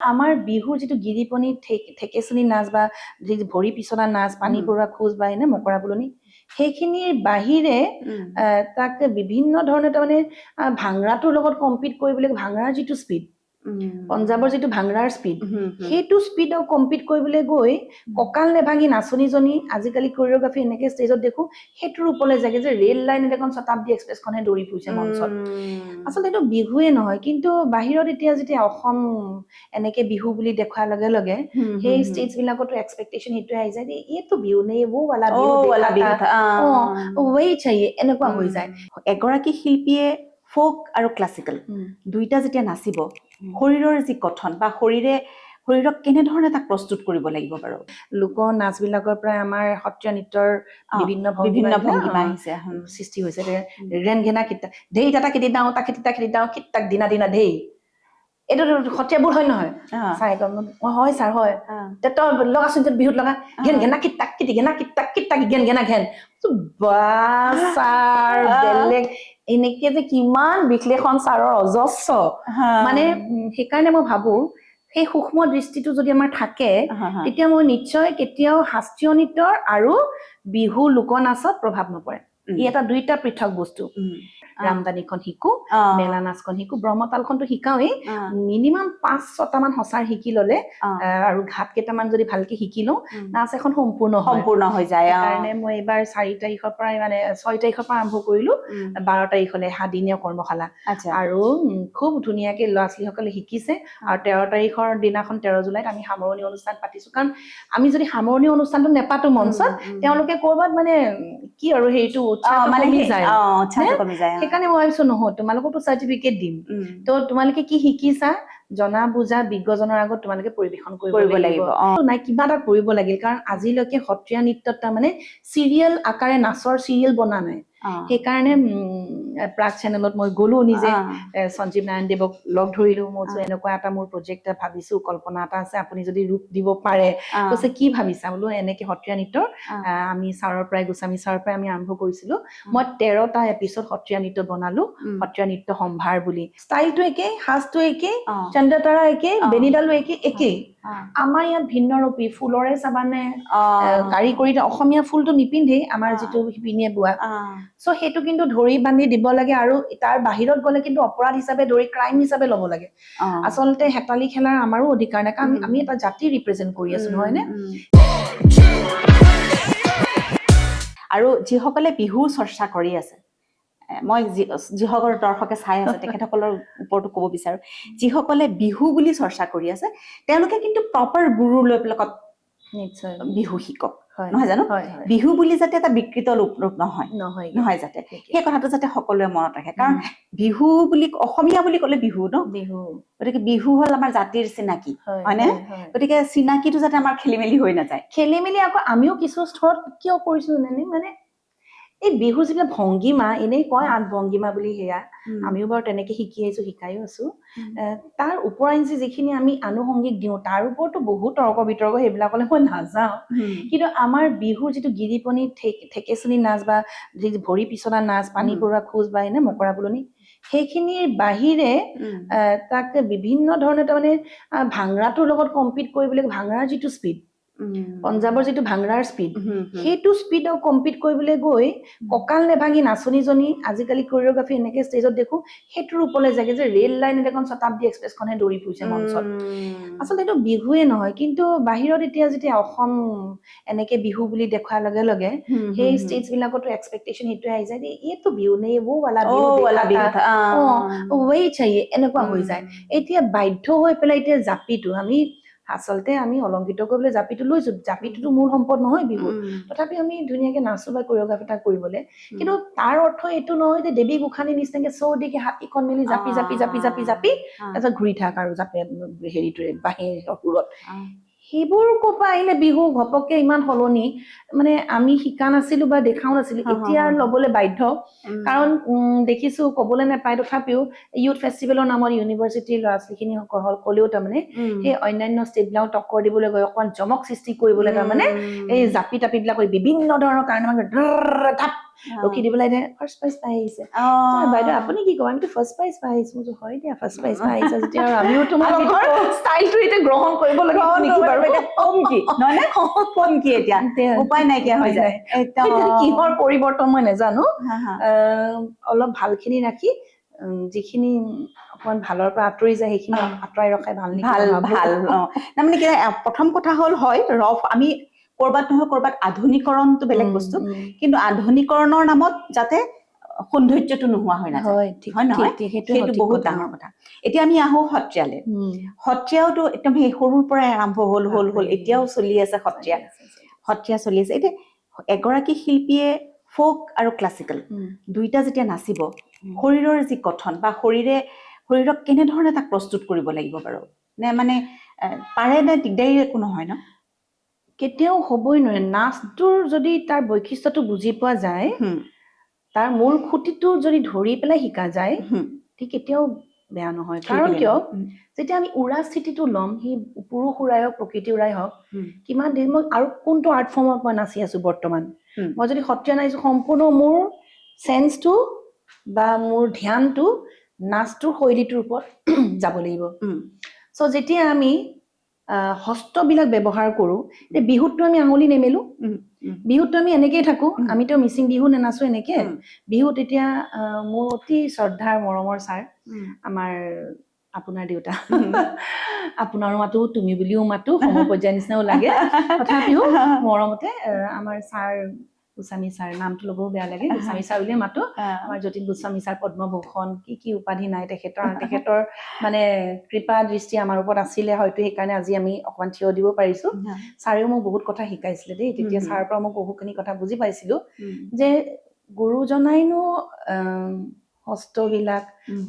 আমাৰ বিহুৰ যিটো গিৰিপনি ঠেকেচনি নাচ বা ভৰি পিছলা নাচ পানী পৰুৱা খোজ বা এনে মকৰা বুলনি সেইখিনিৰ বাহিৰে তাক বিভিন্ন ধৰণে তাৰমানে ভাংৰাটোৰ লগত কম্পিট কৰিবলৈ ভাংৰাৰ যিটো স্পীড পঞ্জাবৰ যিটো ভাংৰাৰ স্পীড সেইটো স্পীডক কম্পিট কৰিবলৈ গৈ কঁকাল নেভাঙি নাচনীজনী আজিকালি কোৰিঅগ্ৰাফি এনেকে ষ্টেজত দেখো সেইটোৰ ওপৰলৈ যাগে যে ৰেল লাইন এখন শতাব্দী এক্সপ্ৰেছখনহে দৌৰি ফুৰিছে মঞ্চত আচলতে এইটো বিহুৱে নহয় কিন্তু বাহিৰত এতিয়া যেতিয়া অসম এনেকে বিহু বুলি দেখাৰ লগে লগে সেই ষ্টেজ বিলাকতো এক্সপেক্টেশন সেইটোৱে আহি যায় যে এইটো বিহু নে वो वाला বিহু ওই চাইয়ে এনেকুৱা হৈ যায় এগৰাকী শিল্পীয়ে ফোক আৰু ক্লাছিকেল দুইটা যেতিয়া নাচিব শৰীৰৰ যি গঠন বা শৰীৰক কেনেধৰণে তাক প্ৰস্তুত কৰিব লাগিব বাৰু লোক নাচ বিলাকৰ পৰা আমাৰ সত্ৰীয়া নৃত্যৰ বিভিন্ন ভংগিমা আহিছে সৃষ্টি হৈছে ৰেন ঘেনা কিতা দেই তাতা কেতি দাও কিতাক দিনা দিনা দেই এইটো সত্ৰীয়াবোৰ হয় নহয় চাই হয় ছাৰ হয় তই লগাচোন বিহুত লগা ঘেন ঘেনা কিতাক ঘেন ঘেনা ঘেন ছাৰ বেলেগ এনেকে যে কিমান বিশ্লেষণ ছাৰৰ অজস্ৰ মানে সেইকাৰণে মই ভাবো সেই সূক্ষ্ম দৃষ্টিটো যদি আমাৰ থাকে তেতিয়া মই নিশ্চয় কেতিয়াও শাস্ত্ৰীয় নৃত্যৰ আৰু বিহু লোকনাচত প্ৰভাৱ নপৰে ই এটা দুইটা পৃথক বস্তু ৰামদানীখন শিকো মেলা নাচখন শিকো ব্ৰহ্মতালখনটো শিকাওৱেই মিনিমাম 5-6টা মান সঁচাৰ শিকি ললে আৰু ঘাট কেইটামান যদি ভালকে শিকিলো নাচ এখন সম্পূৰ্ণ হৈ যায় কাৰণে মই এবাৰ 4 তাৰিখৰ পৰা মানে 6 তাৰিখৰ পৰা আৰম্ভ কৰিলো 12 তাৰিখলৈ 7 দিনীয়া কৰ্মশালা আৰু খুব ধুনীয়াকে ল'ৰা-ছোৱালীসকলে শিকিছে আৰু 13 তাৰিখৰ দিনাখন 13 জুলাইত আমি সামৰণি অনুষ্ঠান পাতিছো কাৰণ আমি যদি সামৰণি অনুষ্ঠানটো নেপাতো মঞ্চত তেওঁলোকে কৰবাত মানে কি আৰু হেইটো কমি যায় সেইকাৰণে মই ভাবিছো নহয় তোমালোককো চাৰ্টিফিকেট দিম তো তোমালোকে কি শিকিছা জনা বুজা বিজ্ঞজনৰ আগত তোমালোকে পৰিবেশন কৰিব লাগিব নাই কিবা এটা কৰিব লাগিল কাৰণ আজিলৈকে সত্ৰীয়া নৃত্যত তাৰমানে চিৰিয়েল আকাৰে নাচৰ চিৰিয়েল বনা নাই সেইকাৰণে প্ৰাক চেনেলত মই গলো নিজে সঞ্জীৱ নাৰায়ণ দেৱক লগ ধৰিলো মই এনেকুৱা এটা মোৰ প্ৰজেক্ট ভাবিছো কল্পনা এটা আছে আপুনি যদি ৰূপ দিব পাৰে কৈছে কি ভাবিছা বোলো এনেকে সত্ৰীয়া নৃত্যৰ আমি ছাৰৰ পৰাই গোস্বামী ছাৰৰ পৰাই আমি আৰম্ভ কৰিছিলো মই 13টা এপিসোড সত্ৰীয়া নৃত্য বনালো সত্ৰীয়া নৃত্য সম্ভাৰ বুলি ষ্টাইলটো একেই সাজটো একেই চন্দ্ৰতাৰা একেই বেনিডালো একেই আমাৰ ইয়াত ভিন্ন ৰূপী ফুলৰে চাবানে কাৰিকৰী অসমীয়া ফুলটো নিপিন্ধেই আমাৰ যিটো শিপিনীয়ে বোৱা সো সেইটো কিন্তু ধৰি বান্ধি দিব লাগে আৰু তাৰ বাহিৰত গলে কিন্তু অপৰাধ হিচাপে ধৰি ক্ৰাইম হিচাপে ল'ব লাগে আচলতে হেতালি খেলাৰ আমাৰো অধিকাৰ নাই কাৰণ আমি এটা জাতি ৰিপ্ৰেজেন্ট কৰি আছো নহয় নে আৰু যিসকলে বিহু চৰ্চা কৰি আছে মই যিসকল দৰ্শকে চাই আছে তেখেতসকলৰ ওপৰতো ক'ব বিচাৰো যিসকলে বিহু বুলি চৰ্চা কৰি আছে তেওঁলোকে কিন্তু প্ৰপাৰ গুৰু লৈ পেলাই নিশ্চয় বিহু শিকক নহয় জানো বিহু বুলি যাতে এটা বিকৃত ৰূপ নহয় যাতে সেই কথাটো যাতে সকলোৱে মনত ৰাখে কাৰণ বিহু বুলি অসমীয়া বুলি ক'লে বিহু ন বিহু গতিকে বিহু হ'ল আমাৰ জাতিৰ চিনাকি হয়নে গতিকে চিনাকিটো যাতে আমাৰ খেলিমেলি হৈ নাযায় খেলিমেলি আকৌ আমিও কিছু স্তৰত কিয় কৰিছো মানে এই বিহু যিবিলাক ভংগীমা এনেই কয় আঠ ভংগীমা বুলি সেয়া আমিও বাৰু তেনেকে শিকি আহিছো শিকাইও আছো তাৰ ওপৰাঞ্চি যিখিনি আমি আনুষংগিক দিওঁ তাৰ ওপৰতো বহুত তৰ্ক বিতৰ্ক সেইবিলাকলৈ মই নাযাওঁ কিন্তু আমাৰ বিহুৰ যিটো গিৰিপনি ঠেকেচনি নাচ বা ভৰি পিছলা নাচ পানী পৰুৱা খোজ বা এনে মকৰা বুলনি সেইখিনিৰ বাহিৰে তাক বিভিন্ন ধৰণে তাৰমানে ভাংৰাটোৰ লগত কম্পিট কৰিবলৈ ভাংৰাৰ যিটো স্পীড পঞ্জাবৰ যিটো ভাংৰাৰ স্পীড সেইটো স্পীডক কম্পিট কৰিবলৈ গৈ কঁকাল নেভাঙি নাচনীজনী আজিকালি কোৰিঅগ্ৰাফি এনেকে ষ্টেজত দেখো সেইটোৰ ওপৰলৈ যাগে যে ৰেল লাইন এখন শতাব্দী এক্সপ্ৰেছখনহে দৌৰি ফুৰিছে মঞ্চত আচলতে এইটো বিহুৱে নহয় কিন্তু বাহিৰত এতিয়া যেতিয়া অসম এনেকে বিহু বুলি দেখাৰ লগে লগে সেই ষ্টেজ বিলাকতো এক্সপেক্টেশন সেইটোৱে আহি যায় যে এইটো বিহু নে वो वाला বিহু ওই চাইয়ে এনেকুৱা হৈ যায় এতিয়া বাধ্য হৈ পেলাই এতিয়া জাপিটো আচলতে আমি অলংকৃত কৰিবলৈ জাপিটো লৈছো জাপিটোতো মূল সম্পদ নহয় বিহু তথাপি আমি ধুনীয়াকে নাচো বা কোৰিঅগ্ৰাফি এটা কৰিবলৈ কিন্তু তাৰ অৰ্থ এইটো নহয় যে দেৱী গোখানী নিচিনাকে চৌদিকে হাতীখন মেলি জাপি তাৰপিছত ঘূৰি থাক আৰু জাপে হেৰিটোৰে বাঁহীৰ সুৰত সেইবোৰ ক'পা আহিলে বিহু ঘপককে ইমান সলনি মানে আমি শিকা নাছিলো বা দেখাও নাছিলো এতিয়া ল'বলৈ বাধ্য কাৰণ দেখিছো ক'বলৈ নাপায় তথাপিও ইউথ ফেষ্টিভেলৰ নামত ইউনিভাৰ্চিটিৰ ল'ৰা-ছোৱালীখিনি ক'লেও তাৰমানে সেই অন্যান্য ষ্টেটবিলাক টক্কৰ দিবলৈ গৈ অকণমান জমক সৃষ্টি কৰিবলৈ তাৰমানে এই জাপি টাপিবিলাক বিভিন্ন ধৰণৰ কাৰণে ৰখি দিব লাগে ফাৰ্ষ্ট প্ৰাইজ পাই আহিছে বাইদেউ আপুনি কি কয় আমিতো ফাৰ্ষ্ট প্ৰাইজ পাই আহিছো মই হয় দিয়া ফাৰ্ষ্ট প্ৰাইজ পাই আহিছে যেতিয়া আৰু আমিও তোমালোকৰ ষ্টাইলটো এতিয়া গ্ৰহণ কৰিব লাগিব নেকি বাৰু কম কি নহয় নে কম কি এতিয়া উপায় নাইকিয়া হৈ যায় কিহৰ পৰিৱৰ্তন মই নাজানো অলপ ভালখিনি ৰাখি যিখিনি অকমান ভালৰ পৰা আঁতৰি যায় সেইখিনি আঁতৰাই ৰখাই ভাল নেকি ভাল তাৰমানে কি প্ৰথম কথা হ'ল হয় ৰফ আমি কৰবাত নহয় কৰবাত আধুনিকৰণটো বেলেগ বস্তু কিন্তু আধুনিকৰণৰ নামত যাতে সৌন্দৰ্যটো নোহোৱা হৈ নাযায় হয় নহয় সেইটো বহুত ডাঙৰ কথা এতিয়া আমি আহো সত্ৰীয়ালে সত্ৰীয়াওতো একদম সেই সৰুৰ পৰাই আৰম্ভ হ'ল এতিয়াও চলি আছে সত্ৰীয়া চলি আছে এতিয়া এগৰাকী শিল্পীয়ে ফোক আৰু ক্লাছিকেল দুইটা যেতিয়া নাচিব শৰীৰৰ যি গঠন বা শৰীৰক কেনেধৰণে তাক প্ৰস্তুত কৰিব লাগিব বাৰু নে মানে পাৰে নে দিগদাৰী একো নহয় ন কেতিয়াও হ'বই নোৱাৰে নাচটোৰ যদি তাৰ বৈশিষ্ট্যটো বুজি পোৱা যায় তাৰ মূল খুঁটিটো যদি ধৰি পেলাই শিকা যায় ঠিক কেতিয়াও বেয়া নহয় কাৰণ কিয় যেতিয়া আমি উৰা স্থিতিটো ল'ম সি পুৰুষ উৰাই হওক প্ৰকৃতি উৰাই হওক কিমান দেৰি মই আৰু কোনটো আৰ্ট ফৰ্মত মই নাচি আছো বৰ্তমান মই যদি সত্ৰীয়া নাচিছো সম্পূৰ্ণ মোৰ চেন্সটো বা মোৰ ধ্যানটো নাচটোৰ শৈলীটোৰ ওপৰত যাব লাগিব চ' যেতিয়া আমি হস্তবিলাক ব্যৱহাৰ কৰোঁ বিহুতটো আমি আঙুলি নেমেলো বিহুতটো আমি এনেকেই থাকো আমিতো মিচিং বিহু নেনাচো এনেকে বিহুত এতিয়া মোৰ অতি শ্ৰদ্ধাৰ মৰমৰ ছাৰ আমাৰ আপোনাৰ দেউতা আপোনাৰো মাতো তুমি বুলিও মাতো সমপৰ্যায়ৰ নিচিনাও লাগে তথাপিও মৰমতে আমাৰ ছাৰ গোস্বামী ছাৰ নামটো ল'বও বেয়া লাগে গোস্বামী ছাৰ বুলিয়ে মাতো আমাৰ যতীন গোস্বামী ছাৰ পদ্মভূষণ কি উপাধি নাই তেখেতৰ মানে কৃপা দৃষ্টি আমাৰ ওপৰত আছিলে হয়তো সেইকাৰণে আজি আমি অকমান থিয় দিব পাৰিছো ছাৰেও মোক বহুত কথা শিকাইছিলে দেই তেতিয়া ছাৰৰ পৰা মই বহুখিনি কথা বুজি পাইছিলো যে গুৰুজনাইনো হস্তবিলাক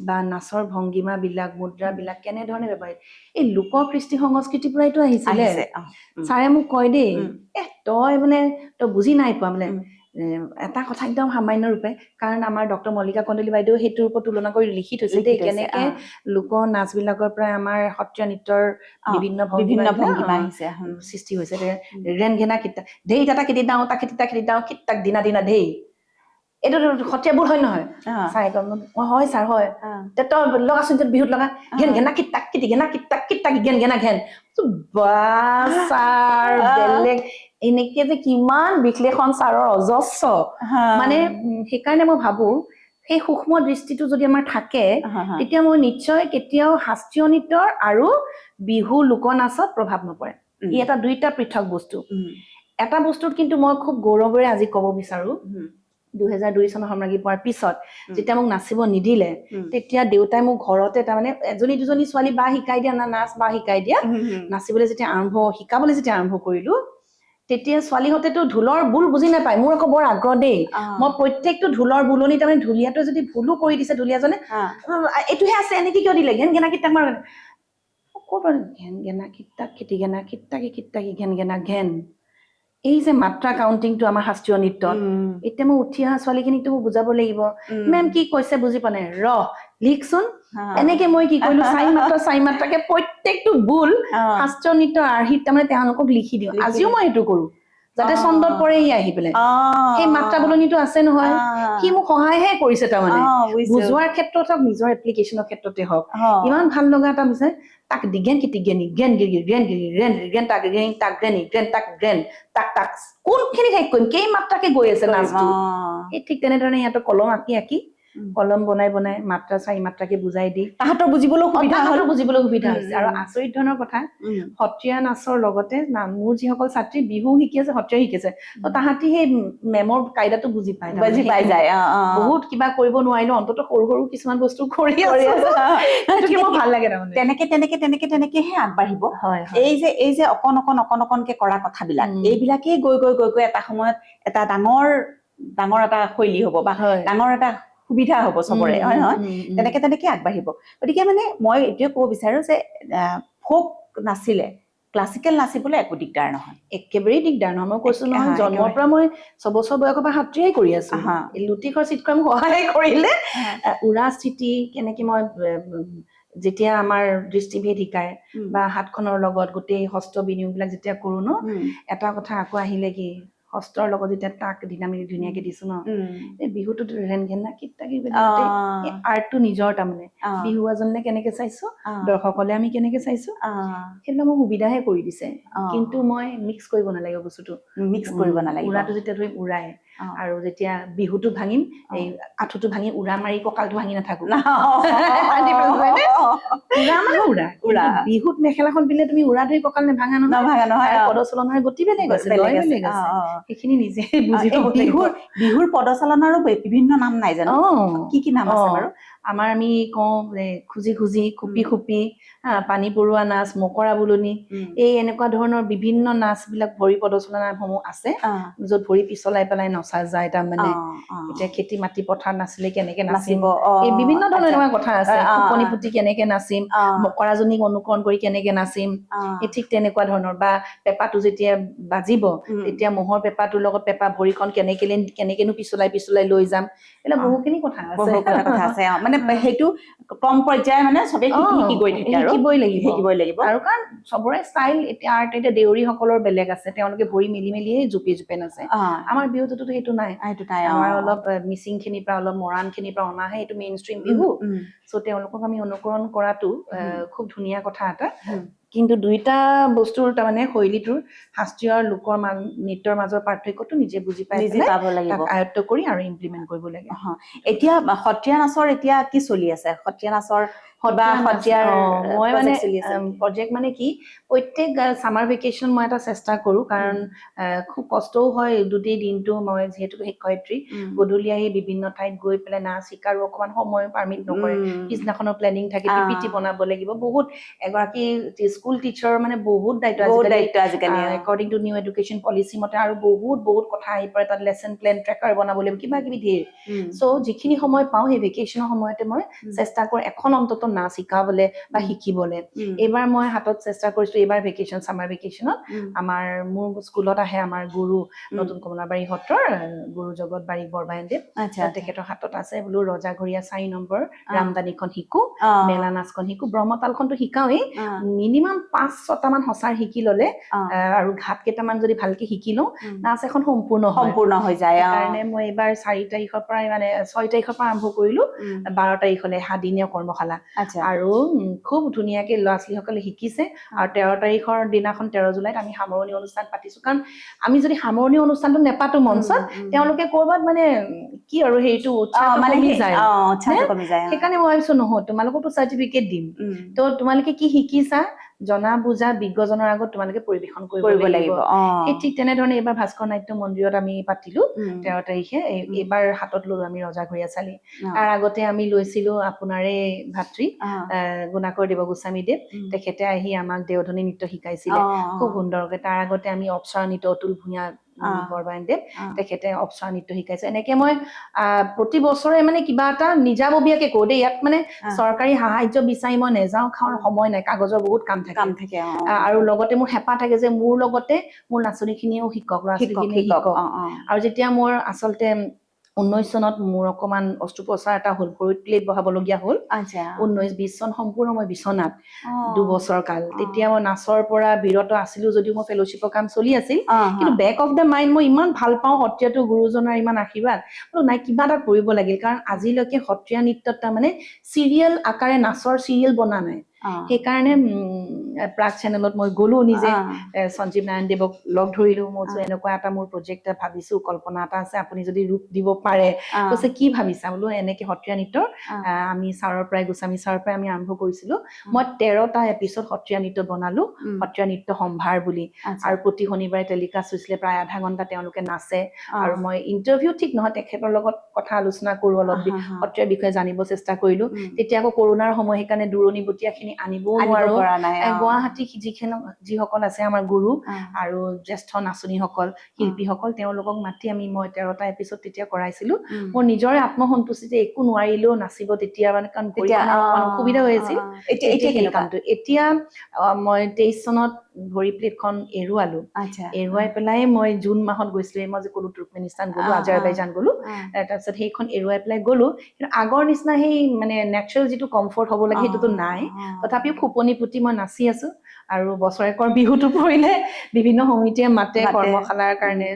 বা নাচৰ ভংগীমাবিলাক মুদ্ৰাবিলাক কেনেধৰণে ব্যৱহাৰ এই লোক কৃষ্টি সংস্কৃতিৰ পৰাইতো আহিছিলে ছাৰে মোক কয় দেই তই বুজি নাই পোৱা মানে এটা কথা একদম সামান্য ৰূপে কাৰণ আমাৰ ডক্টৰ মল্লিকা কন্দলি বাইদেউ সেইটোৰ ওপৰত তুলনা কৰি লিখি থৈছে দেই কেনেকে লোক নাচবিলাকৰ পৰাই আমাৰ সত্ৰীয়া নৃত্যৰ বিভিন্ন ভংগীমা আহিছে সৃষ্টি হৈছে ৰেন ঘেনা কিতাক ঢেই তাটা খেতি দাওঁ তাক খেতি দাওঁ কিতাক দিনা দিনা ঢেই এইটো সত্ৰীয়াবোৰ হয় নহয় ছাৰে হয় ছাৰ হয় তই লগাচোন বিহুত লগা ঘেন ঘেনা কিতাক কিটি ঘেনা কিতাক কিতাক ঘেন ঘেনা ঘেন বা ছাৰ বেলেগ এনেকে যে কিমান বিশ্লেষণ ছাৰৰ অজস্ৰ মানে সেইকাৰণে মই ভাবো সেই সূক্ষ্ম দৃষ্টিটো যদি আমাৰ থাকে তেতিয়া মই নিশ্চয় কেতিয়াও শাস্ত্ৰীয় নৃত্যৰ আৰু বিহু লোকনাচত প্ৰভাৱ নপৰে ই এটা দুইটা পৃথক বস্তু এটা বস্তুত কিন্তু মই খুব গৌৰৱেৰে আজি ক'ব বিচাৰো 2002 চনৰ সম্ৰাজ্ঞী পোৱাৰ পিছত যেতিয়া মোক নাচিব নিদিলে তেতিয়া দেউতাই মোক ঘৰতে তাৰমানে এজনী দুজনী ছোৱালী বা শিকাই দিয়া নাচ বা শিকাই দিয়া নাচিবলৈ যেতিয়া শিকাবলৈ যেতিয়া আৰম্ভ কৰিলো তেতিয়া ছোৱালীহঁতেতো ঢোলৰ বুল বুজি নাপায় মোৰ আকৌ বৰ আগ্ৰহ দেই মই প্ৰত্যেকটো ঢোলৰ বুলনি তাৰমানে ঢুলীয়াটোৱে যদি ভুলো কৰি দিছে ঢুলীয়াজনে এইটোহে আছে এনেকে কিয় দিলে ঘেন ঘেনা কিতাক মাৰ ঘেন ঘেনা কিতাক খেতি ঘেনা কিতাকি ঘেন ঘেনা ঘেন এই যে মাত্ৰা কাউন্টিংটো আমাৰ শাস্ত্ৰীয় নৃত্যত এতিয়া মই উঠি অহা ছোৱালীখিনিকতো মোক বুজাব লাগিব মেম কি কৈছে বুজি পোৱা নাই লিখচোন এনেকে মই কি কৰিলো চাৰি মাত্ৰাকে প্ৰত্যেকটো বুল শাস্ত্ৰীয় নৃত্যৰ আৰ্হিত তাৰমানে তেওঁলোকক লিখি দিওঁ আজিও মই সেইটো কৰো যাতে চন্দত পৰে ই আহি পেলাই সেই মাত্ৰা বুলনিটো আছে নহয় সি মোক সহায়হে কৰিছে তাৰমানে বুজোৱাৰ ক্ষেত্ৰত হওক নিজৰ এপ্লিকেশ্যনৰ ক্ষেত্ৰতে হওক ইমান ভাল লগা এটা বিচাৰে তাক দিগেন কি তিগেনি গেন গিৰি গেন গিৰি ৰেন গেন তাক গেন তাক গেনি গেন তাক গেন তাক কোনখিনি শেষ কৰিম কেই মাত্ৰাকে গৈ আছে নাচটো এই ঠিক তেনেধৰণে সিহঁতক কলম আঁকি কলম বনাই মাত্ৰা চাৰি মাত্ৰাকে বুজাই দি তাহাঁতৰ বুজিবলৈ সুবিধা হৈছে আৰু আচৰিত ধৰণৰ কথা সত্ৰীয়া নাচৰ লগতে মোৰ যিসকল ছাত্ৰী বিহু শিকি আছে সত্ৰীয়া শিকিছে তাহাঁতি সেই মেমৰ কাইদাটো বুজি পাই যায় বহুত কিবা কৰিব নোৱাৰিলো অন্তত সৰু সৰু কিছুমান বস্তু কৰি আছে মোৰ ভাল লাগে তাৰমানে তেনেকেহে আগবাঢ়িব এই যে অকণকে কৰা কথাবিলাক এইবিলাকেই গৈ এটা সময়ত এটা ডাঙৰ এটা শৈলী হ'ব বা ডাঙৰ এটা সুবিধা হ'ব চবৰে হয় নহয় তেনেকে আগবাঢ়িব গতিকে মানে মই এইটোৱে ক'ব বিচাৰো যে ফোক নাচিলে ক্লাছিকেল নাচিবলৈ একো দিগদাৰ নহয় একেবাৰেই দিগদাৰ নহয় মই কৈছো নহয় জন্মৰ পৰা মই 6 বছৰ বয়সৰ পৰা সত্ৰীয়াই কৰি আছো লুটিখৰ চিত্ৰই মোক সহায় কৰিলে উৰা স্থিতি কেনেকে মই যেতিয়া আমাৰ দৃষ্টিভেদ শিকায় বা হাতখনৰ লগত গোটেই হস্ত বিনিয়োগবিলাক যেতিয়া কৰো ন এটা কথা আকৌ আহিলে কি হস্তৰ লগত যেতিয়া তাক ডিনামিনি ধুনীয়াকে দিছো ন এই বিহুটোত ৰেন ঘেনা কিটা কি আৰ্টটো নিজৰ তাৰমানে বিহু এজনে কেনেকে চাইছো দৰ্শকলে আমি কেনেকে চাইছো সেইবিলাক মোক সুবিধাহে কৰি দিছে কিন্তু মই মিক্স কৰিব নালাগে বস্তুটো মিক্স কৰিব নালাগে উৰাটো যেতিয়া ধৰি উৰাই আৰু যেতিয়া বিহুটো ভাঙিম এই আঠুটো ভাঙি উৰা মাৰি কঁকালটো ভাঙি নাথাকো উৰা মানে উৰা বিহুত মেখেলাখন পিলে তুমি উৰা ধৰি কঁকাল নেভাঙা নহয় পদচলনৰ গতি বেলেগ আছে সেইখিনি নিজে বুজি বিহুৰ পদচালনাৰো বিভিন্ন নাম নাই জানো কি নাম আছে বাৰু আমাৰ আমি কওঁ যে খুজি খুজি খুপি খুপি পানী পৰুৱা নাচ মকৰা বুলনি এই এনেকুৱা ধৰণৰ বিভিন্ন নাচ বিলাক ভৰি পদচলনাসমূহ আছে য'ত ভৰি পিছলাই পেলাই নচা যায় তাৰমানে এতিয়া খেতি মাটি পথাৰ নাচিলে কেনেকে নাচিব এই বিভিন্ন ধৰণৰ এনেকুৱা কথা আছে টোপনি পুতি কেনেকে নাচিম মকৰাজনীক অনুকৰণ কৰি কেনেকে নাচিম এই ঠিক তেনেকুৱা ধৰণৰ বা পেপাটো যেতিয়া বাজিব তেতিয়া মহৰ পেপাটোৰ লগত পেপা ভৰিখন কেনেকেনো পিছলাই লৈ যাম এইবিলাক বহুখিনি কথা আছে মানে সেইটো কম পৰ্যায় মানে চবে শিকি গৈ থাকে আৰু শিকিবই লাগিব আৰু কাৰণ চবৰে ষ্টাইল এতিয়া আৰ্ট এতিয়া দেউৰী সকলৰ বেলেগ আছে তেওঁলোকে ভৰি মেলিয়ে জুপি নাচে আমাৰ বিহুটোতো সেইটো নাই আমাৰ অলপ মিচিং খিনিৰ পৰা অলপ মৰাণ খিনিৰ পৰা অনাহে এইটো মেইন ষ্ট্ৰীম বিহু চ' তেওঁলোকক আমি অনুকৰণ কৰাটো খুব ধুনীয়া কথা এটা কিন্তু দুইটা বস্তুৰ তাৰমানে শৈলীটোৰ শাস্ত্ৰীয় আৰু লোকৰ নৃত্যৰ মাজৰ পাৰ্থক্যটো নিজে বুজি পাই পাব লাগিব আয়ত্ত কৰি আৰু ইমপ্লিমেণ্ট কৰিব লাগে এতিয়া সত্ৰীয়া নাচৰ এতিয়া কি চলি আছে সত্ৰীয়া নাচৰ মই মানে প্ৰজেক্ট মানে কি প্ৰত্যেক সামাৰ ভেকেশ্যন মই এটা চেষ্টা কৰো কাৰণ খুব কষ্টও হয় দুটি দিনটো মই যিহেতু শিক্ষয়িত্ৰী গধূলি আহি বিভিন্ন ঠাইত গৈ পেলাই নাচ শিকাৰো অকমান সময় পাৰ্মিট নকৰে পিছদিনাখনৰ প্লেনিং থাকে পিপিটি বনাব লাগিব বহুত এগৰাকী স্কুল টিচাৰৰ মানে বহুত দায়িত্ব আজিকালি according to new education policy মতে আৰু বহুত কথা আহি পৰে তাত লেচন প্লেন ট্ৰেকাৰ বনাব লাগিব কিবা কিবি ধেৰ চ' যিখিনি সময় পাওঁ সেই ভেকেশ্যনৰ সময়তে মই চেষ্টা কৰো এখন অন্তত নাচ শিকাবলে বা শিকিবলে এইবাৰ মই হাতত চেষ্টা কৰিছো এইবাৰ ভেকেশ্যন সামাৰ ভেকেশ্যনত আমাৰ মোৰ স্কুলত আহে আমাৰ গুৰু নতুন কমলাবাৰী সত্ৰৰ গুৰু জগতবাৰী বৰবায়নদেৱ তেখেতৰ হাতত আছে বোলো ৰজাঘৰীয়া 4 নম্বৰ ৰামদানীখন শিকো মেলা নাচখন শিকো ব্ৰহ্মতালখনতো শিকাওৱেই মিনিমাম 5-6টা মান সঁচাৰ শিকি ললে আৰু ঘাট কেইটামান যদি ভালকে শিকি লওঁ নাচ এখন সম্পূৰ্ণ হৈ যায় কাৰণে মই এইবাৰ 4 তাৰিখৰ পৰা মানে 6 তাৰিখৰ পৰা আৰম্ভ কৰিলো 12 তাৰিখলে 7 দিনীয়া কৰ্মশালা আৰু খুব ধুনীয়াকে ল'ৰা ছোৱালীসকলে শিকিছে আৰু 13 তাৰিখৰ দিনাখন 13 জুলাইত আমি সামৰণি অনুষ্ঠান পাতিছো কাৰণ আমি যদি সামৰণি অনুষ্ঠানটো নেপাতো মঞ্চত তেওঁলোকে কৰবাত মানে কি আৰু সেইটো কমি যায় সেইকাৰণে মই ভাবিছো নহয় তোমালোককতো চাৰ্টিফিকেট দিম তো তোমালোকে কি শিকিছা জনা বুজা বিজ্ঞজনৰ আগত তোমালোকে পৰিবেশন কৰিব লাগিব এই ঠিক তেনেধৰণে এইবাৰ ভাস্কৰ নাট্য মন্দিৰত আমি পাতিলো 13 তাৰিখে এইবাৰ হাতত ললো আমি ৰজাঘৰীয়া চালি তাৰ আগতে আমি লৈছিলো আপোনাৰে ভাতৃ গুণাকৰ দেৱ গোস্বামী দেৱ তেখেতে আহি আমাক দেওধনী নৃত্য শিকাইছিলে খুব সুন্দৰকে তাৰ আগতে আমি অপ্সৰা নৃত্য অতুল ভূঞা বৰবায়নদেৱ তেখেতে অপ্সৰা নৃত্য শিকাইছে এনেকে মই প্ৰতি বছৰে মানে কিবা এটা নিজাববীয়াকে কৰো দেই ইয়াত মানে চৰকাৰী সাহায্য বিচাৰি মই নেযাওঁ খাওঁ সময় নাই কাগজৰ বহুত কাম থাকে আৰু লগতে মোৰ হেঁপাহ থাকে যে মোৰ লগতে মোৰ নাচনীখিনিও শিকক ল'ৰা ছোৱালীখিনিয়ে শিকক আৰু যেতিয়া মোৰ আচলতে 19 চনত মোৰ অকমান অস্ত্ৰোপচাৰ এটা হ'ল ভৰিত প্লেট বহাবলগীয়া হ'ল 19-20 চন সম্পূৰ্ণ মই বিছনাত 2 বছৰ কাল তেতিয়া মই নাচৰ পৰা বিৰত আছিলো যদিও মোৰ ফেলোশ্বিপৰ কাম চলি আছিল কিন্তু বেক অফ দ্য মাইণ্ড মই ইমান ভাল পাওঁ সত্ৰীয়াটো গুৰুজনাৰ ইমান আশীৰ্বাদ নাই কিবা এটা কৰিব লাগিল কাৰণ আজিলৈকে সত্ৰীয়া নৃত্যত তাৰমানে চিৰিয়েল আকাৰে নাচৰ চিৰিয়েল বনা নাই সেইকাৰণে প্ৰাগ চেনেলত মই গলো নিজে সঞ্জীৱ নাৰায়ণ দেৱক লগ ধৰিলো মই এনেকুৱা এটা মোৰ প্ৰজেক্ট ভাবিছো কল্পনা এটা আছে আপুনি যদি ৰূপ দিব পাৰে কৈছে কি ভাবিছা বোলো এনেকে সত্ৰীয়া নৃত্যৰ আমি ছাৰৰ পৰাই গোস্বামী ছাৰৰ পৰাই আমি আৰম্ভ কৰিছিলো মই 13টা এপিছড সত্ৰীয়া নৃত্য বনালো সত্ৰীয়া নৃত্য সম্ভাৰ বুলি আৰু প্ৰতি শনিবাৰে টেলিকাষ্ট হৈছিলে প্ৰায় আধা ঘণ্টা তেওঁলোকে নাচে আৰু মই ইণ্টাৰভিউ ঠিক নহয় তেখেতৰ লগত কথা আলোচনা কৰো অলপ সত্ৰীয়াৰ বিষয়ে জানিব চেষ্টা কৰিলো তেতিয়া আকৌ কৰোণাৰ সময় সেইকাৰণে দূৰণিবতীয়াখিনি আনিবও নোৱাৰো গুৱাহাটী যিসকল আছে আমাৰ গুৰু আৰু জ্যেষ্ঠ নাচনীসকল শিল্পীসকল তেওঁলোকক মাতি মই 13টা এপিছড তেতিয়া কৰাইছিলো মোৰ নিজৰে আত্মসন্তুষ্টিতে একো নোৱাৰিলেও নাচিব তেতিয়া মানে কাৰণ অসুবিধা হৈ আছিল এতিয়া মই 23 চনত ভৰি প্লেটখন এৰুৱাই পেলাই মই জুন মাহত গৈছিলো মই যে ক'লো তুৰ্কমেনিস্তান গলো আজাৰবাইজান গলো তাৰপিছত সেইখন এৰুৱাই পেলাই গলো কিন্তু আগৰ নিচিনা সেই মানে নেচাৰেল যিটো কমফৰ্ট হ'ব লাগে সেইটোতো নাই তথাপিও খুপনি পুতি মই নাচি আছো আৰু বছৰেকৰ বিহুটো পৰিলে বিভিন্ন সমিতিয়ে মাতে কৰ্মশালাৰ কাৰণে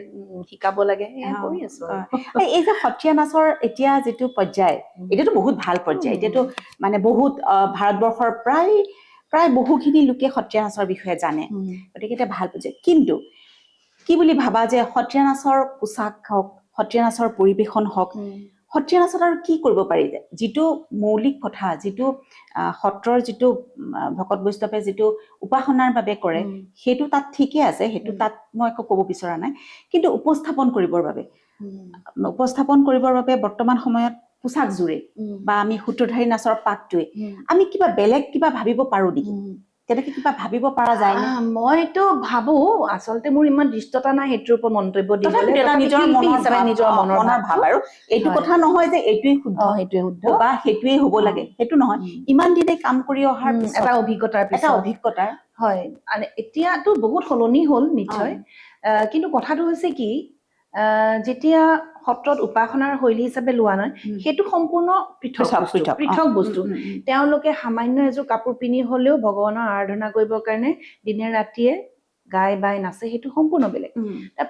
শিকাব লাগে এয়া কৰি আছো এই যে সত্ৰীয়া নাচৰ এতিয়া যিটো পৰ্যায় এতিয়াতো বহুত ভাল পৰ্যায় এতিয়াতো মানে বহুত ভাৰতবৰ্ষৰ প্ৰায় বহুখিনি লোকে সত্ৰীয়া নাচৰ বিষয়ে জানে গতিকে এটা ভাল পৰ্যায় কিন্তু কি বুলি ভাবা যে সত্ৰীয়া নাচৰ পোচাক হওক সত্ৰীয়া নাচৰ পৰিবেশন হওক সত্ৰীয়া নাচত আৰু কি কৰিব পাৰি যিটো মৌলিক কথা যিটো সত্ৰৰ যিটো ভকত বৈষ্ণৱে যিটো উপাসনাৰ বাবে কৰে সেইটো তাত ঠিকে আছে সেইটো তাত মই একো ক'ব বিচৰা নাই কিন্তু উপস্থাপন কৰিবৰ বাবে বৰ্তমান সময়ত পোচাকযোৰে বা আমি সূত্ৰধাৰী নাচৰ পাকটোৱে আমি কিবা বেলেগ কিবা ভাবিব পাৰো নেকি তেনেকে কিবা ভাবিব পৰা যায় নে মইতো ভাবো আচলতে মোৰ ইমান দৃষ্টতা নাই সেইটোৰ ওপৰত মন্তব্য দিবলৈ নিজৰ মনৰ ভাৱ আৰু এইটো কথা নহয় যে এইটোৱেই শুদ্ধ বা সেইটোৱেই হ'ব লাগে সেইটো নহয় ইমান দিনে কাম কৰি অহাৰ এটা অভিজ্ঞতাৰ হয় এতিয়াতো বহুত সলনি হ'ল নিশ্চয় কিন্তু কথাটো হৈছে কি যেতিয়া সত্ৰত উপাসনাৰ শৈলী হিচাপে লোৱা নাই সেইটো সম্পূৰ্ণ পৃথক বস্তু তেওঁলোকে সামান্য এযোৰ কাপোৰ পিন্ধি হলেও ভগৱানৰ আৰাধনা কৰিবৰ কাৰণে দিনে ৰাতিয়ে গাই বাই নাচে সেইটো সম্পূৰ্ণ বেলেগ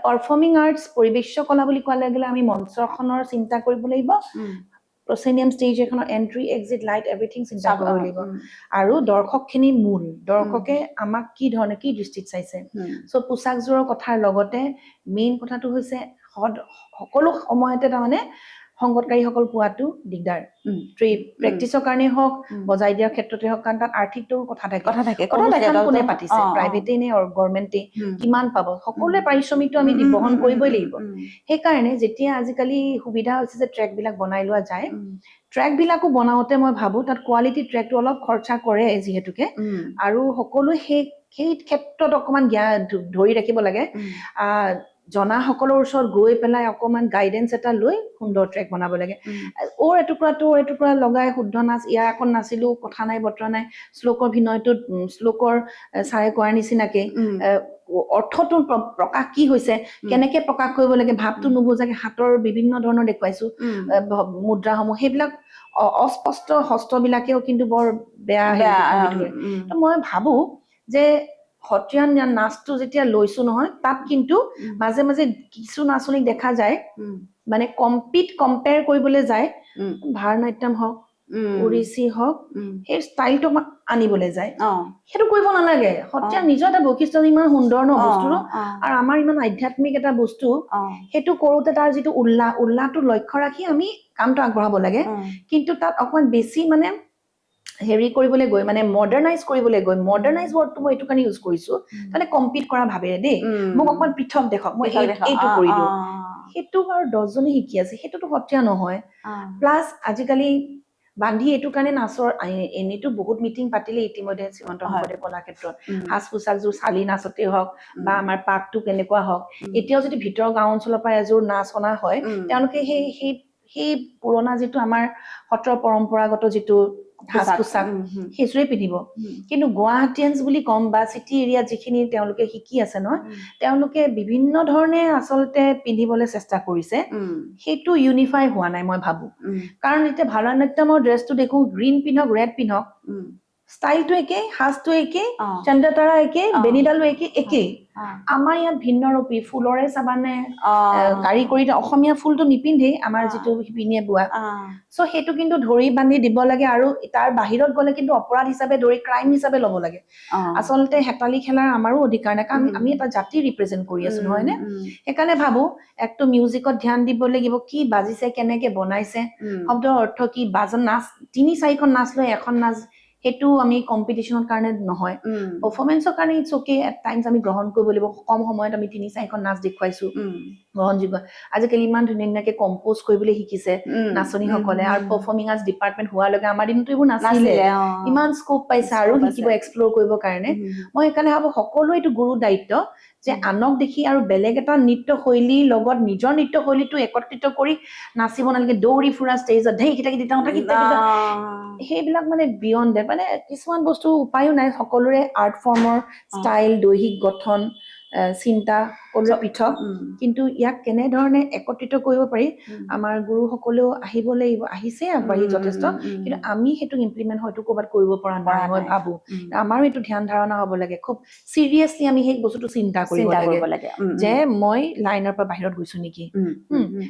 পাৰফৰ্মিং আৰ্টছ পৰিৱেশ্য কলা বুলি কোৱা লাগিলে আমি মঞ্চখনৰ চিন্তা কৰিব লাগিব প্ৰচেনিয়াম ষ্টেজ এখনৰ এন্ট্ৰি এক্সিট লাইট এভৰিথিং চিন্তা কৰিব লাগিব আৰু দৰ্শকখিনি মূল দৰ্শকে আমাক কি ধৰণে কি দৃষ্টিত চাইছে চ' পোচাকযোৰৰ কথাৰ লগতে মেইন কথাটো হৈছে সকলো সময়তে তাৰমানে সংগতকাৰীসকল পোৱাটো দিগদাৰ প্ৰেক্টিচৰ কাৰণে হওক বজাই দিয়াৰ ক্ষেত্ৰতে হওক কাৰণ তাত আৰ্থিকটো কথা থাকে কোনে পাতিছে প্ৰাইভেটে নে গভৰ্ণমেণ্টে কিমান পাব সকলোৱে পাৰিশ্ৰমিকটো আমি বহন কৰিবই লাগিব সেইকাৰণে যেতিয়া আজিকালি সুবিধা হৈছে যে ট্ৰেকবিলাক বনাই লোৱা যায় ট্ৰেকবিলাকো বনাওঁতে মই ভাবো তাত কোৱালিটি ট্ৰেকটো অলপ খৰচা কৰে যিহেতুকে আৰু সকলোৱে সেই ক্ষেত্ৰত অকণমান জ্ঞান ধৰি ৰাখিব লাগে জনাসকলৰ ওচৰত গৈ পেলাই অকণমান গাইডেঞ্চ এটা লৈ সুন্দৰ ট্ৰেক বনাব লাগে এটুকুৰা লগাই শুদ্ধ নাচ ইয়াৰ আকৌ নাচিলো কথা নাই বতৰা নাই শ্লোকৰ ভিনয়টোত শ্লোকৰ চাৰে কোৱাৰ নিচিনাকে অৰ্থটো প্ৰকাশ কি হৈছে কেনেকে প্ৰকাশ কৰিব লাগে ভাৱটো নুবুজাকে হাতৰ বিভিন্ন ধৰণৰ দেখুৱাইছো মুদ্ৰাসমূহ সেইবিলাক অস্পষ্ট হস্তবিলাকেও কিন্তু বৰ বেয়া মই ভাবো যে সত্ৰীয়া নাচটো যেতিয়া লৈছো নহয় তাত কিন্তু মাজে মাজে কিছু নাচনীক দেখা যায় মানে কম্পেয়াৰ কৰিবলৈ যায় ভাৰতনাট্যম হওক ওড়িশি হওক সেই ষ্টাইলটো আনিবলৈ যায় সেইটো কৰিব নালাগে সত্ৰীয়া নিজৰ এটা বৈশিষ্ট্য ইমান সুন্দৰ ন বস্তুটো আৰু আমাৰ ইমান আধ্যাত্মিক এটা বস্তু সেইটো কৰোতে তাৰ যিটো উল্লাহটো লক্ষ্য ৰাখি আমি কামটো আগবঢ়াব লাগে কিন্তু তাত অকণমান বেছি মানে হেৰি কৰিবলৈ গৈ মানে মডাৰ্ণাইজ কৰিবলৈ গৈ মডাৰ্ণাইজ ৱৰ্ডটো মই এইটো কাৰণে ইউজ কৰিছো মানে কম্পিট কৰা ভাবেৰে দেই মোক অকণমান পৃথক দেখক মই এইটো কৰি দিওঁ সেইটো বাৰু 10জনে শিকি আছে সেইটোতো সত্ৰীয়া নহয় প্লাছ আজিকালি বান্ধি এইটো কাৰণে নাচৰ এনেতো বহুত মিটিং পাতিলে ইতিমধ্যে শ্ৰীমন্ত শংকৰদেৱ কলাক্ষেত্ৰত সাজ পোছাকযোৰ চালি নাচতে হওক বা আমাৰ পাকটো কেনেকুৱা হওক এতিয়াও যদি ভিতৰৰ গাঁও অঞ্চলৰ পৰা এযোৰ নাচ অনা হয় তেওঁলোকে সেই পুৰণা যিটো আমাৰ সত্ৰৰ পৰম্পৰাগত যিটো সাজ পোছাক সেইযোৰে পিন্ধিব কিন্তু গুৱাহাটীয়ানছ বুলি কম বা চিটি এৰিয়াত যিখিনি তেওঁলোকে শিকি আছে নহয় তেওঁলোকে বিভিন্ন ধৰণে আচলতে পিন্ধিবলৈ চেষ্টা কৰিছে সেইটো ইউনিফাই হোৱা নাই মই ভাবো কাৰণ এতিয়া ভাৰতনাট্যমৰ ড্ৰেছটো দেখো গ্ৰীণ পিন্ধক ৰেড পিন্ধক ষ্টাইলটো একে সাজটো একে চন্দ্ৰতাৰা একে বেনিডালো একে আমাৰ ইয়াত ভিন্ন ৰূপী ফুলৰে চাবানে কাৰিকৰী অসমীয়া ফুলটো নিপিন্ধেই আমাৰ যিটো শিপিনীয়ে বোৱা চ' সেইটো কিন্তু ধৰি বান্ধি দিব লাগে আৰু তাৰ বাহিৰত গ'লে কিন্তু অপৰাধ হিচাপে ধৰি ক্ৰাইম হিচাপে ল'ব লাগে আচলতে হেতালি খেলাৰ আমাৰো অধিকাৰ নাই কাৰণ আমি এটা জাতি ৰিপ্ৰেজেণ্ট কৰি আছো নহয় নে সেইকাৰণে ভাবো একটো মিউজিকত ধ্যান দিব লাগিব কি বাজিছে কেনেকে বনাইছে শব্দৰ অৰ্থ কি বাজন নাচ ৩-৪খন নাচ লৈ এখন নাচ সেইটো আমি কম্পিটিশনৰ কাৰণে নহয় পাৰফৰ্মেন্সৰ কাৰণে ইটছ অকে এট টাইমছ আমি গ্ৰহণ কৰিব লাগিব কম সময়ত আমি ৩-৪খন নাচ দেখুৱাইছো গ্ৰহণযোগ্য আজিকালি ইমান ধুনীয়াকে কম্প'জ কৰিবলৈ শিকিছে নাচনীসকলে আৰু পাৰফৰ্মিং আৰ্টছ ডিপাৰ্টমেণ্ট হোৱাৰ লগে আমাৰ দিনতো এইবোৰ নাছিলে ইমান স্কোপ পাইছে আৰু শিকিব এক্সপ্ল'ৰ কৰিবৰ কাৰণে মই সেইকাৰণে ভাবো সকলোৱে এইটো গুৰু দায়িত্ব যে আনক দেখি আৰু বেলেগ এটা নৃত্য শৈলীৰ লগত নিজৰ নৃত্য শৈলীটো একত্ৰিত কৰি নাচিব নালাগে দৌৰি ফুৰা ষ্টেজত সেইবিলাক মানে বিয়ণ্ড মানে কিছুমান বস্তু উপায়ো নাই সকলোৰে আৰ্ট ফৰ্মৰ ষ্টাইল দৈহিক গঠন চিন্তা সকলোৰে পৃথক কিন্তু ইয়াক কেনেধৰণে একত্ৰিত কৰিব পাৰি আমাৰ গুৰুসকলেও আহিব লাগিব আহিছে আগবাঢ়ি যথেষ্ট কিন্তু আমি সেইটো ইমপ্লিমেণ্ট হয়তো ক'ৰবাত কৰিব পৰা নাই মই ভাবো আমাৰো এইটো ধ্যান ধাৰণা হ'ব লাগে খুব চিৰিয়াছলি আমি সেই বস্তুটো চিন্তা কৰিব লাগে যে মই লাইনৰ পৰা বাহিৰত গৈছো নেকি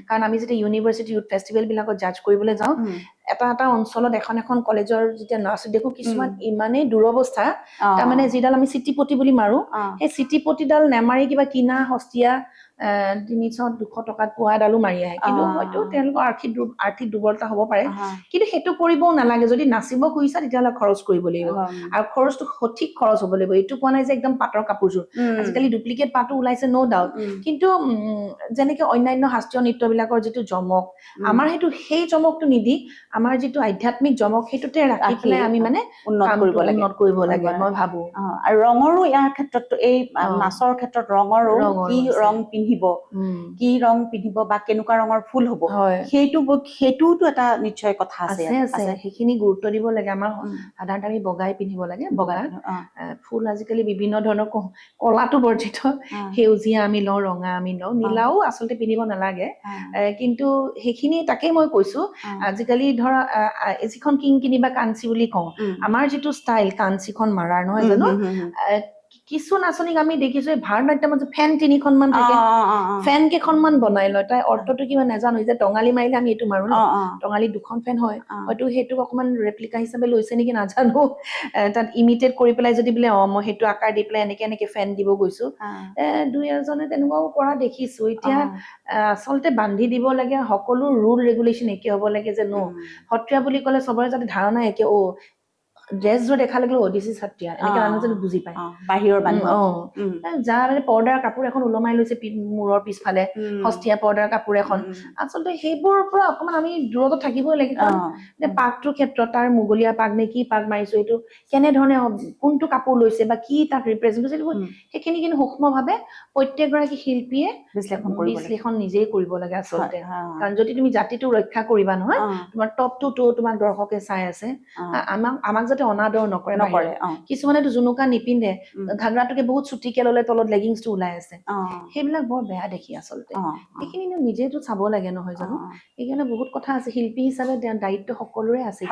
কাৰণ আমি যেতিয়া ইউনিভাৰ্চিটি ইউথ ফেষ্টিভেল বিলাকত জাজ কৰিবলৈ যাওঁ এটা এটা অঞ্চলত এখন কলেজৰ যেতিয়া নাৰ্ছ দেখো কিছুমান ইমানেই দুৰৱস্থা তাৰমানে যিডাল আমি চিটিপতি বুলি মাৰো সেই চিটিপতিডাল নেমাৰি কিবা কিনা সস্তীয়া 300-200 টকাত পোৱা এডালো মাৰি আহে কিন্তু হয়তো তেওঁলোকৰ আৰ্থিক দুৰ্বলতা হ'ব পাৰে কিন্তু সেইটো কৰিবও নালাগে যদি নাচিব খুজিছা তেতিয়াহ'লে খৰচ কৰিব লাগিব আৰু খৰচটো সঠিক খৰচ হ'ব লাগিব এইটো কোৱা নাই যে একদম পাটৰ কাপোৰযোৰ আজিকালি ডুপ্লিকেট পাতো ওলাইছে ন' ডাউট কিন্তু যেনেকে অন্যান্য শাস্ত্ৰীয় নৃত্যবিলাকৰ যিটো জমক আমাৰ সেই জমকটো নিদি আমাৰ যিটো আধ্যাত্মিক জমক সেইটোতে ৰাখি পেলাই আমি মানে উন্নত কৰিব লাগে মই ভাবো আৰু ৰঙৰো ইয়াৰ ক্ষেত্ৰত এই নাচৰ ক্ষেত্ৰত ৰঙৰো কি ৰং কি ৰং পিন্ধিব বা কেনেকুৱা ৰঙৰ ফুল হ'ব সেইটোতো এটা নিশ্চয় কথা আছে সেইখিনি গুৰুত্ব দিব লাগে আমাৰ সাধাৰণতে আমি বগাই পিন্ধিব লাগে বগা ফুল আজিকালি বিভিন্ন ধৰণৰ কলাটো বৰ্জিত সেউজীয়া আমি লওঁ ৰঙা আমি লওঁ নীলাও আচলতে পিন্ধিব নালাগে কিন্তু সেইখিনি তাকেই মই কৈছো আজিকালি ধৰা যিখন কিংকিণী বা কাঞ্চি বুলি কওঁ আমাৰ যিটো ষ্টাইল কাঞ্চিখন মাৰাৰ নহয় জানো কিছু নাচনীক আমি দেখিছো ভাৰতনাট্যমত ফেন 3খনমান থাকে ফেন কেইখনমান বনাই লয় তাই অৰ্থটো কিবা নাজানো যে টঙালি মাৰিলে আমি এইটো মাৰো ন টঙালি 2খন ফেন হয় হয়তো সেইটো অকমান ৰেপ্লিকা হিচাপে লৈছে নেকি নাজানো তাত ইমিটেট কৰি পেলাই যদি বোলে মই সেইটো আকাৰ দি পেলাই এনেকে ফেন দিব গৈছো 2-এজনে তেনেকুৱাও কৰা দেখিছো এতিয়া আচলতে বান্ধি দিব লাগে সকলো ৰুল ৰেগুলেশ্যন একে হ'ব লাগে যে সত্ৰীয়া বুলি ক'লে চবৰে যাতে ধাৰণা একে ড্ৰেছযোৰ দেখা লাগিলে অডিচি সত্ৰীয়া এনেকে মানুহ যদি বুজি পায় বাহিৰৰ মানুহ যাৰ পৰ্দাৰ কাপোৰ এখন ওলমাই লৈছে মূৰৰ পিছফালে সস্তীয়া পৰ্দাৰ কাপোৰ এখন আচলতে সেইবোৰৰ পৰা অকমান আমি দূৰত থাকিবই লাগে কাৰণ পাকটোৰ ক্ষেত্ৰত তাৰ মুগলীয়া পাক নে কি পাক মাৰিছো এইটো কেনেধৰণে কোনটো কাপোৰ লৈছে বা কি তাক ৰিপ্ৰেজেণ্ট সেইখিনি কিন্তু সূক্ষ্মভাৱে প্ৰত্যেকগৰাকী শিল্পীয়ে বিশ্লেষণ নিজেই কৰিব লাগে আচলতে কাৰণ যদি তুমি জাতিটো ৰক্ষা কৰিবা নহয় তোমাৰ টপটো তোমাক দৰ্শকে চাই আছে আমাক যাতে অনাদৰ নকৰে কিছুমানেতো জুনুকা নিপিন্ধে ঘাগৰাটোকে বহুত চুটিকে ললে তলত লেগিংছটো ওলাই আছে সেইবিলাক বৰ বেয়া দেখি আচলতে সেইখিনি নিজেতো চাব লাগে নহয় জানো সেইকাৰণে বহুত কথা আছে শিল্পী হিচাপে দায়িত্ব সকলোৰে আছে